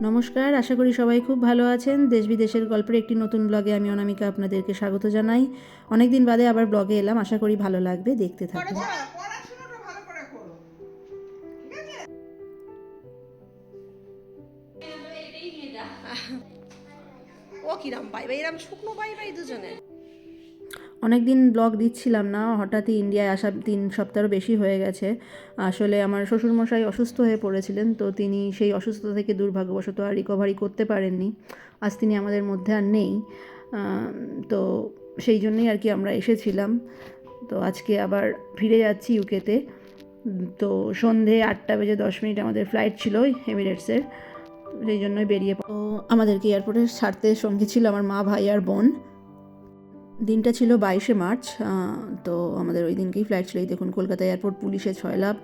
নমস্কার, আশা করি সবাই খুব ভালো আছেন। দেশ বিদেশের গল্পের একটি নতুন ব্লগে আমি অনামিকা আপনাদেরকে স্বাগত জানাই। অনেক দিন বাদে আবার ব্লগে এলাম, আশা করি ভালো লাগবে, দেখতে থাকুন। পড়াশোনাটা ভালো করে করো, ঠিক আছে? ও কিরাম বাই বাই, এরম শুকনো বাই বাই দুজনে। অনেক দিন ব্লগ দিচ্ছিলাম না, হঠাৎই ইন্ডিয়ায় আসা 3 সপ্তাহেরও বেশি হয়ে গেছে। আসলে আমার শ্বশুরমশাই অসুস্থ হয়ে পড়েছিলেন, তো তিনি সেই অসুস্থতা থেকে দুর্ভাগ্যবশত আর রিকভারি করতে পারেননি। আজ তিনি আমাদের মধ্যে আর নেই। তো সেই জন্যই আর কি আমরা এসেছিলাম। তো আজকে আবার ফিরে যাচ্ছি ইউকেতে। তো সন্ধে 8:10 আমাদের ফ্লাইট ছিল এমিরেটসের, সেই জন্যই বেরিয়ে আমাদেরকে এয়ারপোর্টে ছাড়তে সঙ্গে ছিল আমার মা, ভাই আর বোন। দিনটা ছিল 22শে মার্চ। তো আমাদের ওই দিনকেই ফ্লাইট ছিল। এই দেখুন, কলকাতা এয়ারপোর্ট পুলিশে ছয়লাভ।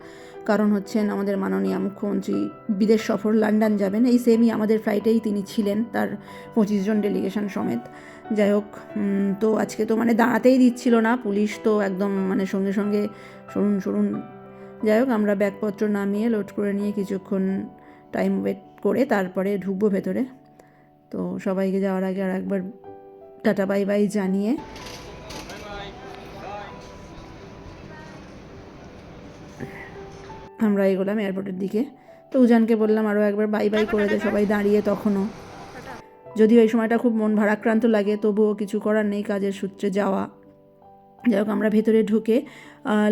কারণ হচ্ছেন আমাদের মাননীয় মুখ্যমন্ত্রী বিদেশ সফর, লন্ডন যাবেন। এই সেমই আমাদের ফ্লাইটেই তিনি ছিলেন, তার 25 জন ডেলিগেশন সমেত। যাই হোক, তো আজকে তো মানে দাঁড়াতেই দিচ্ছিল না পুলিশ, তো একদম মানে সঙ্গে সঙ্গে সরুন সরুন। যাই হোক, আমরা ব্যাগপত্র নামিয়ে লোড করে নিয়ে কিছুক্ষণ টাইম ওয়েট করে তারপরে ঢুকবো ভেতরে। তো সবাইকে যাওয়ার আগে আর একবার টাটা বাই বাই জানিয়ে আমরা এগোলাম এয়ারপোর্টের দিকে। তো উজানকে বললাম আরও একবার বাই বাই করে দে, সবাই দাঁড়িয়ে তখনও। যদিও এই সময়টা খুব মন ভারাক্রান্ত লাগে, তবুও কিছু করার নেই, কাজের সূত্রে যাওয়া। যাই হোক, আমরা ভেতরে ঢুকে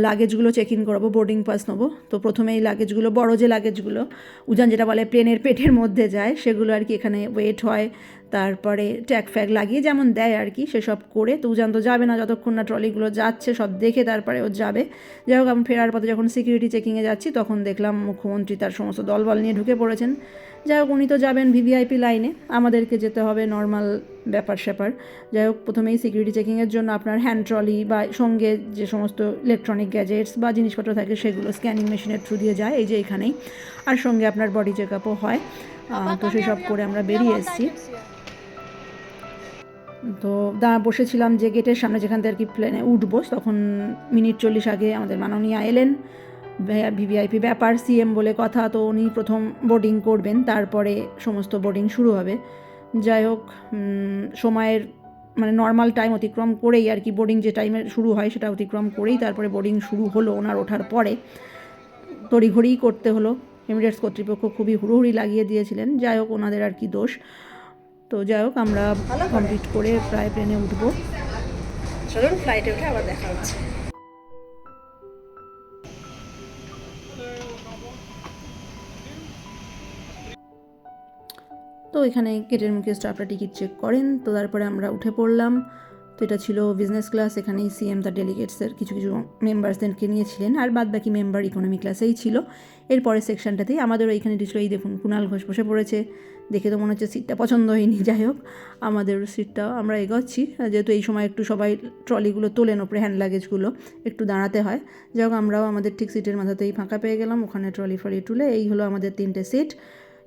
লাগেজগুলো চেক ইন করাবো, বোর্ডিং পাস নেবো। তো প্রথমেই লাগেজগুলো, বড় যে লাগেজগুলো উজান যেটা বলে প্লেনের পেটের মধ্যে যায়, সেগুলো আর কি এখানে ওয়েট হয়। তারপরে ট্যাগ ফ্যাগ লাগিয়ে যেমন দেয় আর কি, সেসব করে। তো উজান তো যাবে না যতক্ষণ না ট্রলিগুলো যাচ্ছে, সব দেখে তারপরে ও যাবে। যাই হোক, আমি ফেরার পথে যখন সিকিউরিটি চেকিংয়ে যাচ্ছি, তখন দেখলাম মুখ্যমন্ত্রী তার সমস্ত দলবল নিয়ে ঢুকে পড়েছেন। যাই হোক, উনি তো যাবেন ভিভিআইপি লাইনে, আমাদেরকে যেতে হবে নর্মাল ব্যাপার স্যাপার। যাই হোক, প্রথমেই সিকিউরিটি চেকিংয়ের জন্য আপনার হ্যান্ড ট্রলি বা সঙ্গে যে সমস্ত ইলেকট্রনিক গ্যাজেটস বা জিনিসপত্র থাকে, সেগুলো স্ক্যানিং মেশিনের থ্রু দিয়ে যায়, এই যে এখানেই। আর সঙ্গে আপনার বডি চেক আপও হয়। তো সেসব করে আমরা বেরিয়ে এসেছি। তো বসেছিলাম যে গেটের সামনে, যেখান থেকে আর কি প্লেনে উঠবো, তখন মিনিট 40 আগে আমাদের মাননীয়া এলেন। ভিভিআইপি ব্যাপার, সিএম বলে কথা, তো উনি প্রথম বোর্ডিং করবেন, তারপরে সমস্ত বোর্ডিং শুরু হবে। যাই হোক, সময়ের মানে নর্মাল টাইম অতিক্রম করেই আর কি, বোর্ডিং যে টাইমে শুরু হয় সেটা অতিক্রম করেই তারপরে বোর্ডিং শুরু হলো। ওনার ওঠার পরে তড়িঘড়িই করতে হলো। এমিরেটস কর্তৃপক্ষ খুবই হুড়োহুড়ি লাগিয়ে দিয়েছিলেন। যাই হোক, ওনাদের আর কি দোষ। তো যাই হোক, আমরা কমপ্লিট করে প্রায় প্লেনে উঠবো। চলুন ফ্লাইটে উঠে আবার দেখা হচ্ছে। তো এখানে গেটের মুখে স্টাফরা টিকিট চেক করেন। তো তারপরে আমরা উঠে পড়লাম। তো এটা ছিল বিজনেস ক্লাস। এখানেই সিএম তার ডেলিগেটসের কিছু কিছু মেম্বার্সদেরকে নিয়েছিলেন, আর বাদ বাকি মেম্বার ইকোনমি ক্লাসেই ছিল। এরপরের সেকশনটাতেই আমাদেরও এইখানে ছিল। এই দেখুন, কুণাল ঘোষ বসে পড়েছে, দেখে তো মনে হচ্ছে সিটটা পছন্দ হয়নি। যাই হোক, আমাদের সিটটাও আমরা এগোচ্ছি, যেহেতু এই সময় একটু সবাই ট্রলিগুলো তোলেন, ওপরে হ্যান্ড লাগেজগুলো একটু দাঁড়াতে হয়। যাই হোক, আমরাও আমাদের ঠিক সিটের মাথাতেই ফাঁকা পেয়ে গেলাম। ওখানে ট্রলি ফ্রলি তুলে এই হলো আমাদের 3টে সিট।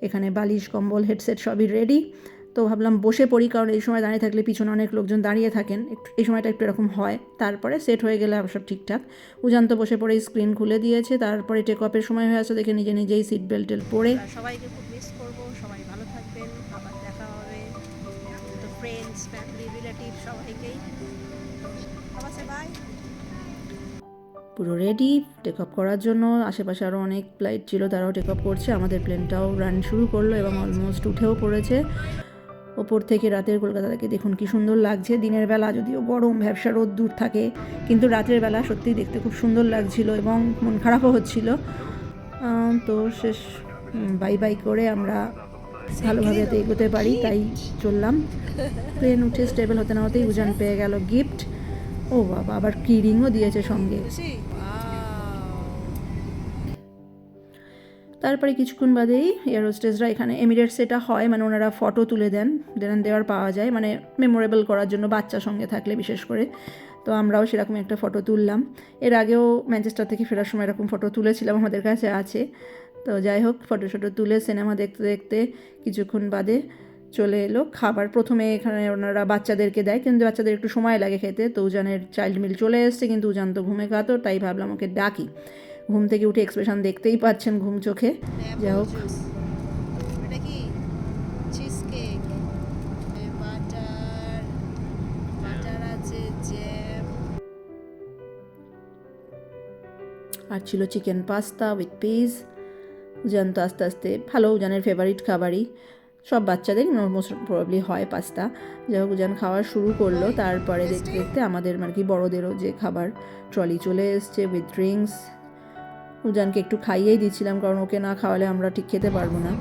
এখানে বালিশ, কম্বল, হেডসেট সবই রেডি। তো ভাবলাম বসে পড়ি, কারণ এই সময় দাঁড়িয়ে থাকলে পিছনে অনেক লোকজন দাঁড়িয়ে থাকেন, একটু এই সময়টা একটু এরকম হয়। তারপরে সেট হয়ে গেলে আবার সব ঠিকঠাক। উজান্ত বসে পড়েই স্ক্রিন খুলে দিয়েছে। তারপরে টেক অফের সময় হয়ে আসছে, দেখে নিজে নিজেই সিট বেল্টের পরে। সবাইকে খুব মিস করবো, সবাই ভালো থাকবেন, আবার দেখা হবে। তো ফ্রেন্ডস, ফ্যামিলি, রিলেটিভ সবাইকেই বাই। পুরো রেডি টেক অফ করার জন্য। আশেপাশে আরও অনেক ফ্লাইট ছিল, তারাও টেক অফ করছে। আমাদের প্লেনটাও রান শুরু করলো এবং অলমোস্ট উঠেও পড়েছে। ওপর থেকে রাতের কলকাতা থেকে দেখুন কি সুন্দর লাগছে। দিনের বেলা যদিও গরম ভ্যাবসা রোদ দূর থাকে, কিন্তু রাতের বেলা সত্যিই দেখতে খুব সুন্দর লাগছিল এবং মন খারাপও হচ্ছিল। তো শেষ বাই বাই করে আমরা ভালোভাবে যাতে এগোতে পারি তাই চললাম। প্লেন উঠে স্টেবল হতে না হতেই উজান পেয়ে গেল গিফট। ও বাবা, আবার কি রিংও দিয়েছে সঙ্গে। তারপরে কিছুক্ষণ বাদেই এয়ার হোস্টেসরা, এখানে এমিরেটস এটা হয়, মানে ওনারা ফটো তুলে দেন, দেওয়ার পাওয়া যায়, মানে মেমোরেবল করার জন্য বাচ্চা সঙ্গে থাকলে বিশেষ করে। তো আমরাও সেরকম একটা ফটো তুললাম। এর আগেও ম্যানচেস্টার থেকে ফেরার সময় এরকম ফটো তুলেছিলাম, আমাদের কাছে আছে। তো যাই হোক, ফটো তুলে সিনেমা দেখতে দেখতে কিছুক্ষণ বাদে চলে এলো খাবার। প্রথমে এখানে ওনারা বাচ্চাদেরকে দেয়, কিন্তু বাচ্চাদের একটু সময় লাগে খেতে। তো উজানের চাইল্ড মিল চলে এসছে, কিন্তু উজান তো ঘুমে কাতর, তাই ভাবলাম ওকে ডাকি। ঘুম থেকে উঠে এক্সপ্রেশন দেখতেই পাচ্ছেন, ঘুম চোখে। যাই হোক, আর ছিল চিকেন পাস্তা উইথ পিস। উজান তো আস্তে আস্তে ভালো, উজানের ফেভারিট খাবারই, সব বাচ্চাদের মোস্ট প্রবাবলি হয় পাস্তা। যাই হোক, উজান খাওয়া শুরু করলো, তারপরে দেখতে দেখতে আমাদের মানে কি বড়োদেরও যে খাবার ট্রলি চলে এসছে উইথ ড্রিঙ্কস। উজানকে একটু খাইয়েই দিচ্ছিলাম, কারণ ওকে না খাওয়ালে আমরা ঠিক খেতে পারবো না।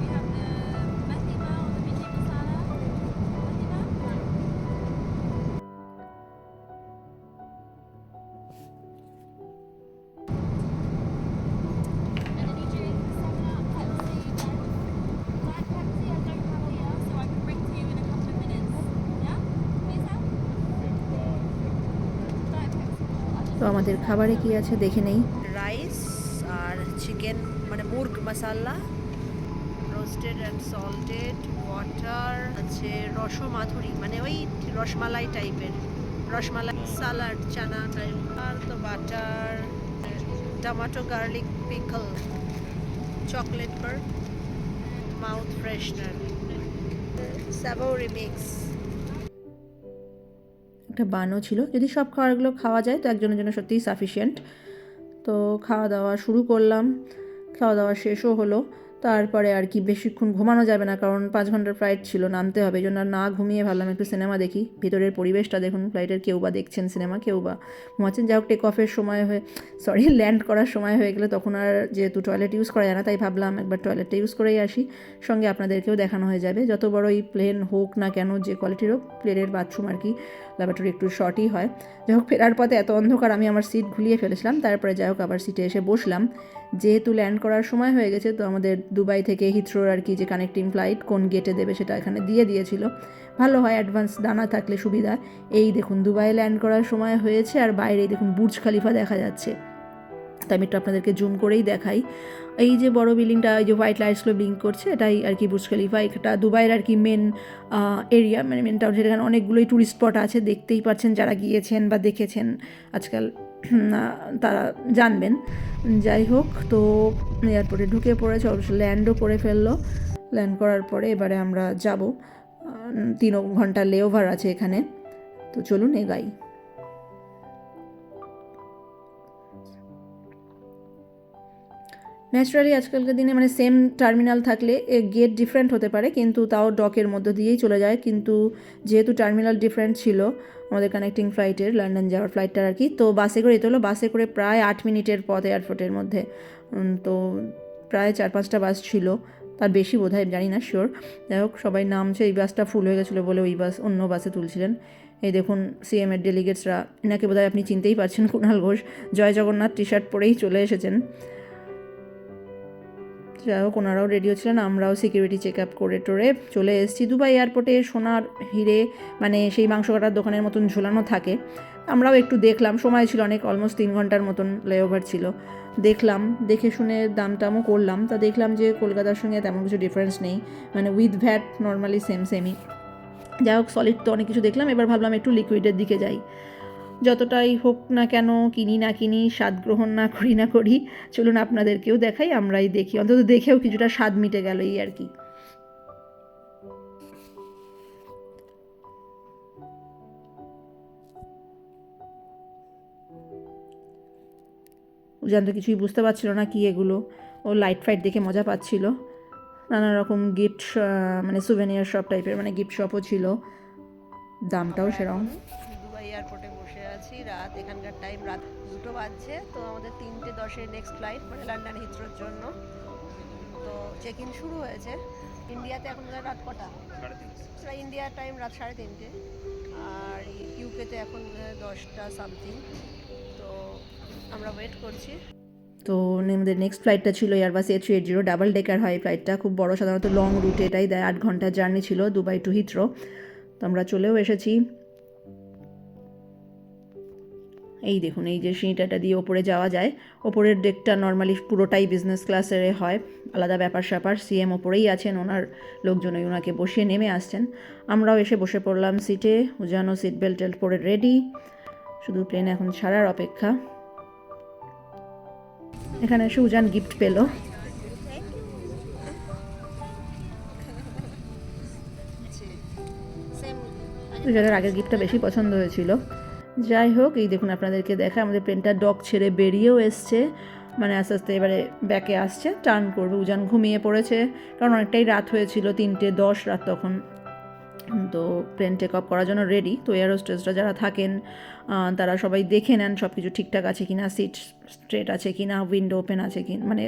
তো আমাদের খাবারে কি আছে দেখে নেই। রাইস আর চিকেন মানে murgh masala, roasted and salted, water আছে, রসমাধুরি মানে ওই রসমালাই টাইপের, রসমালাই সালাড, চানা টাইপ, আর তো butter, tomato garlic pickle, chocolate bar, mouth freshener, savoury mix. একটা বানও ছিল, যদি সব খাবারগুলো খাওয়া যায় তো একজনের জন্য সত্যিই সাফিসিয়েন্ট। তো খাওয়া দাওয়া শুরু করলাম, খাওয়া দাওয়া শেষও হলো। তারপরে আর কি বেশিক্ষণ ঘুমানো যাবে না, কারণ 5 ঘন্টার ফ্লাইট ছিল, নামতে হবে। এই জন্য না ঘুমিয়ে ভাবলাম একটু সিনেমা দেখি। ভিতরের পরিবেশটা দেখুন, ফ্লাইটের কেউ বা দেখছেন সিনেমা, কেউ বা ঘুমাচ্ছেন। যাই হোক, টেক অফের সময় ল্যান্ড করার সময় হয়ে গেলে তখন আর যেহেতু টয়লেট ইউজ করা যায় না, তাই ভাবলাম একবার টয়লেটটা ইউজ করেই আসি, সঙ্গে আপনাদেরকেও দেখানো হয়ে যাবে। যত বড়ই প্লেন হোক না কেন, যে কোয়ালিটির হোক, প্লেনের বাথরুম আর কি ল্যাবরেটরি একটু শর্টই হয়। যাই হোক, ফেরার পথে এত অন্ধকার, আমি আমার সিট ঘুলিয়ে ফেলেছিলাম। তারপরে যাই হোক আবার সিটে এসে বসলাম। যেহেতু ল্যান্ড করার সময় হয়ে গেছে, তো আমাদের দুবাই থেকে হিথ্রোর আর কি যে কানেক্টিং ফ্লাইট কোন গেটে দেবে সেটা এখানে দিয়ে দিয়েছিল। ভালো হয় অ্যাডভান্স জানা থাকলে সুবিধা। এই দেখুন, দুবাই ল্যান্ড করার সময় হয়েছে, আর বাইরেই দেখুন বুর্জ খলিফা দেখা যাচ্ছে। তাই আমি একটু আপনাদেরকে জুম করেই দেখাই। এই যে বড় বিল্ডিংটা, এই যে হোয়াইট লাইটসগুলো ব্লিঙ্ক করছে, এটাই আর কি বুর্জ খলিফা। এটা দুবাইয়ের আর কি মেন এরিয়া, মানে মেন টাউন, যেখানে অনেকগুলোই ট্যুরিস্ট স্পট আছে। দেখতেই পাচ্ছেন, যারা গিয়েছেন বা দেখেছেন আজকাল তারা জানবেন। যাই হোক, তো এয়ারপোর্টে ঢুকে পড়েছে, অবশ্য ল্যান্ডও করে ফেললো। ল্যান্ড করার পরে এবারে আমরা যাব, 3 ঘন্টা লেওভার আছে এখানে। তো চলুন এগাই। ন্যাচারালি আজকালকার দিনে মানে সেম টার্মিনাল থাকলে গেট ডিফারেন্ট হতে পারে, কিন্তু তাও ডকের মধ্য দিয়েই চলে যায়। কিন্তু যেহেতু টার্মিনাল ডিফারেন্ট ছিল আমাদের কানেক্টিং ফ্লাইটের, লন্ডন যাওয়ার ফ্লাইটটার আর কি, তো বাসে করে যেতে হলো। বাসে করে প্রায় 8 মিনিটের পথ এয়ারপোর্টের মধ্যে। তো প্রায় 4-5টা বাস ছিল, তার বেশি বোধহয়, জানি না শিওর। যাই হোক, সবাই নামছে। এই বাসটা ফুল হয়ে গেছিলো বলে ওই বাস অন্য বাসে তুলছিলেন। এই দেখুন সিএমের ডেলিগেটসরা, এনাকে বোধহয় আপনি চিনতেই পারছেন, কুণাল ঘোষ, জয় জগন্নাথ টি শার্ট পরেই চলে এসেছেন। যাই হোক, ওনারাও রেডিও ছিলেন, আমরাও সিকিউরিটি চেক আপ করে টোরে চলে এসেছি। দুবাই এয়ারপোর্টে সোনার হিরে মানে সেই মাংস কাটার দোকানের মতন ঝোলানো থাকে। আমরাও একটু দেখলাম, সময় ছিল অনেক, অলমোস্ট 3 ঘন্টার মতন লেওভার ছিল। দেখলাম, দেখে শুনে দাম টামও করলাম। তা দেখলাম যে কলকাতার সঙ্গে তেমন কিছু ডিফারেন্স নেই, মানে উইথ ভ্যাট নর্মালি সেমই। যাই হোক, সলিড তো অনেক কিছু দেখলাম। এবার ভাবলাম একটু লিকুইডের দিকে যাই। যতটাই হোক না কেন, কিনি না কিনি, স্বাদ গ্রহণ না করি, চলুন আপনাদেরকেও দেখাই, আমরাই দেখি, অন্তত দেখেও কিছুটা স্বাদ মিটে গেল এই আর কি। উজান তো কিছুই বুঝতে পারছিল না কি এগুলো, ও লাইট ফাইট দেখে মজা পাচ্ছিল। নানা রকম গিফট, মানে সুভেনিয়ার শপ টাইপের, মানে গিফট শপও ছিল, দামটাও সেরকম। দুবাই এয়ারপোর্টে বসে আছি, রাত, এখানকার টাইম রাত 2টো বাজছে। তো আমাদের 3:10-এ নেক্সট ফ্লাইট, মানে লন্ডন হিথ্রোর জন্য। তো চেক ইন শুরু হয়েছে। ইন্ডিয়াতে এখন রাত কটা? 3:30। ইন্ডিয়ার টাইম রাত 3:30, আর ইউকেতে এখন 10টা সামথিং। তো আমরা ওয়েট করছি। তো আমাদের নেক্সট ফ্লাইটটা ছিল এয়ারবাস A380, ডাবল ডেকার হয় ফ্লাইটটা, খুব বড়, সাধারণত লং রুটে এটাই দেয়। 8 ঘন্টার জার্নি ছিল দুবাই টু হিথ্রো। তো আমরা চলেও এসেছি। এই দেখুন, এই যে সিঁড়িটা দিয়ে ওপরে যাওয়া যায়। ওপরের ডেকটা নর্মালি পুরোটাই বিজনেস ক্লাসের হয়, আলাদা ব্যাপার স্যাপার। সিএম ওপরেই আছেন, ওনার লোকজনই ওনাকে বসিয়ে নেমে আসছেন। আমরাও এসে বসে পড়লাম সিটে। উজানো সিট বেল্ট পরে রেডি, শুধু প্লেন এখন ছাড়ার অপেক্ষা। এখানে এসে উজান গিফট পেল। উজানের আগের গিফটটা বেশি পছন্দ হয়েছিল। যাই হোক, এই দেখুন আপনাদেরকে দেখা, আমাদের প্লেনটা ডক ছেড়ে বেরিয়েও এসছে। মানে আস্তে আস্তে এবারে ব্যাকে আসছে, টার্ন করবে। উজান ঘুমিয়ে পড়েছে, কারণ অনেকটাই রাত হয়েছিল, 3:10 রাত তখন। তো প্লেন টেক অফ করার জন্য রেডি। তো এয়ার হোস্টেসরা যারা থাকেন তারা সবাই দেখে নেন সব কিছু ঠিকঠাক আছে কি না, সিট স্ট্রেট আছে কি না, উইন্ডো ওপেন আছে কি, মানে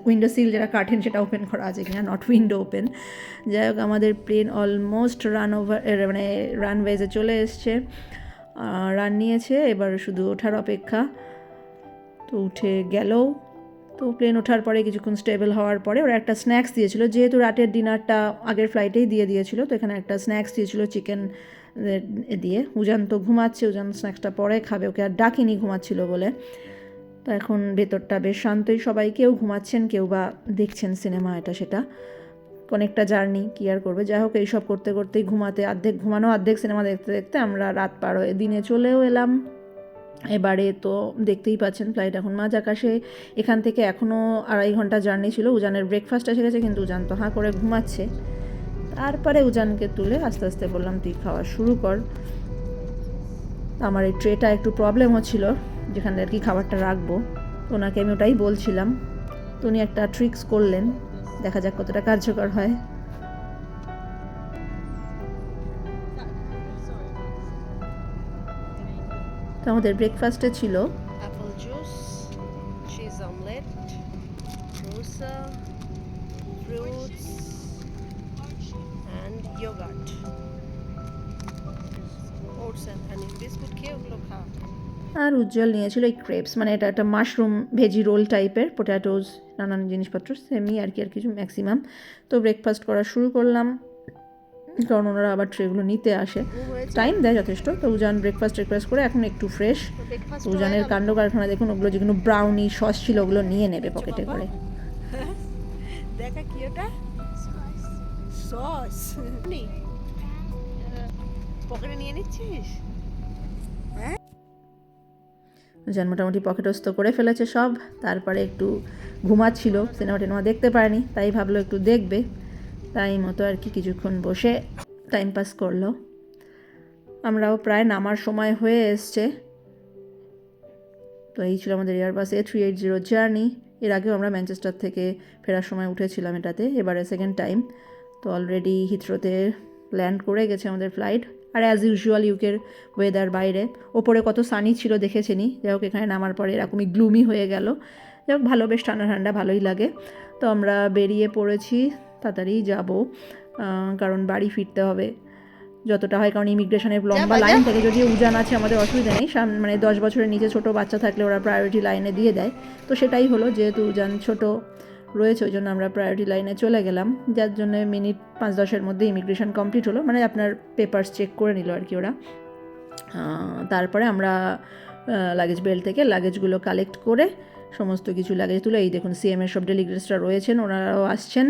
উইন্ডো সিল যেটা কাটেন সেটা ওপেন করা আছে কি না, নট উইন্ডো ওপেন। যাই হোক, আমাদের প্লেন অলমোস্ট মানে রানওয়েজে চলে এসছে, রান নিয়েছে, এবার শুধু ওঠার অপেক্ষা। তো উঠে গেলেও, তো প্লেন ওঠার পরে কিছুক্ষণ স্টেবল হওয়ার পরে ওরা একটা স্ন্যাক্স দিয়েছিল, যেহেতু রাতের ডিনারটা আগের ফ্লাইটেই দিয়েছিল, তো এখানে একটা স্ন্যাক্স দিয়েছিল চিকেন দিয়ে। উজান তো ঘুমাচ্ছে, উজান স্ন্যাক্সটা পরে খাবে, ওকে আর ডাকিনি ঘুমাচ্ছিল বলে। তো এখন ভেতরটা বেশ শান্তই, সবাই কেউ ঘুমাচ্ছেন, কেউ বা দেখছেন সিনেমা এটা সেটা। অনেকটা জার্নি, কী আর করবে। যাই হোক, এইসব করতে করতেই অর্ধেক ঘুমানো অর্ধেক সিনেমা দেখতে দেখতে আমরা রাত পার হয়ে দিনে চলেও এলাম। এবারে তো দেখতেই পাচ্ছেন ফ্লাইট এখন মাঝ আকাশে। এখান থেকে এখনও 2.5 ঘন্টা জার্নি ছিল। উজানের ব্রেকফাস্ট এসে গেছে, কিন্তু উজান তো হাঁ করে ঘুমাচ্ছে। তারপরে উজানকে তুলে আস্তে আস্তে বললাম, তুই খাওয়া শুরু কর। আমার এই ট্রেটা একটু প্রবলেম হচ্ছিল, যেখানে আর কি খাবারটা রাখবো। ওনাকে আমি ওটাই বলছিলাম, তো উনি একটা ট্রিক্স করলেন, দেখা যাক কতটা কার্যকর হয়। তো আমাদের ব্রেকফাস্টে ছিল Apple juice, cheese omelette, dosa, fruits and yogurt, oats and honey. Biscuit খেয়ে ওগুলো খা। আর উজ্জ্বল নিয়েছিল এই ক্রেপস, মানে এটা একটা মাশরুম ভেজি রোল টাইপের, পোট্যাটোস, নানান জিনিসপত্র সেমই আর কিছু ম্যাক্সিমাম। তো ব্রেকফাস্ট করা শুরু করলাম, কারণ ওনারা আবার ট্রেগুলো নিতে আসে, টাইম দেয় যথেষ্ট। তো উজান ব্রেকফাস্ট করে এখন একটু ফ্রেশ। উজানের কাণ্ড কারখানা দেখুন, ওগুলো যেগুলো ব্রাউনি সস ছিল ওগুলো নিয়ে নেবে পকেটে করে। দেখা কি ওটা? সস পকেটে নিয়ে নিচ্ছিস? উজান মোটামুটি পকেটস্থ করে ফেলেছে সব। তারপরে একটু ঘুমাচ্ছিল, সিনেমা টিনেমা দেখতে পারেনি, তাই ভাবলো একটু দেখবে, তাই মতো আর কি কিছুক্ষণ বসে টাইম পাস করলো। আমরাও প্রায় নামার সময় হয়ে এসছে। তো এই ছিল আমাদের এয়ারবাস A380 জার্নি। এর আগেও আমরা ম্যানচেস্টার থেকে ফেরার সময় উঠেছিলাম এটাতে, এবারে সেকেন্ড টাইম। তো অলরেডি হিথ্রোতে ল্যান্ড করে গেছে আমাদের ফ্লাইট। আর অ্যাজ ইউজুয়াল ইউকের ওয়েদার বাইরে, ওপরে কত সানি ছিল দেখেছেনি। যাই হোক, এখানে নামার পরে এরকমই গ্লুমি হয়ে গেল। যাই হোক, ভালো, বেশ ঠান্ডা ঠান্ডা, ভালোই লাগে। তো আমরা বেরিয়ে পড়েছি, তাড়াতাড়ি যাব, কারণ বাড়ি ফিরতে হবে যতটা হয়, কারণ ইমিগ্রেশনের লম্বা লাইন থেকে। যদিও উজান আছে, আমাদের অসুবিধা নেই, মানে 10 বছরের নিচে ছোটো বাচ্চা থাকলে ওরা প্রায়োরিটি লাইনে দিয়ে দেয়। তো সেটাই হলো, যেহেতু উজান ছোট রয়েছে ওই জন্য আমরা প্রায়োরিটি লাইনে চলে গেলাম, যার জন্য মিনিট 5-10-এর মধ্যে ইমিগ্রেশন কমপ্লিট হলো, মানে আপনার পেপারস চেক করে নিল আর কি ওরা। তারপরে আমরা লাগেজ বেল্ট থেকে লাগেজগুলো কালেক্ট করে সমস্ত কিছু লাগেজ তুলে, এই দেখুন সিএমের সব ডেলিগেটসরা রয়েছেন, ওনারাও আসছেন।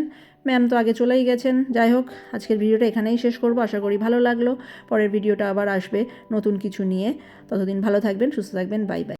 ম্যাম তো আগে চলেই গেছেন। যাই হোক, আজকের ভিডিওটা এখানেই শেষ করব। আশা করি ভালো লাগলো। পরের ভিডিওটা আবার আসবে নতুন কিছু নিয়ে। ততদিন ভালো থাকবেন, সুস্থ থাকবেন, বাই বাই।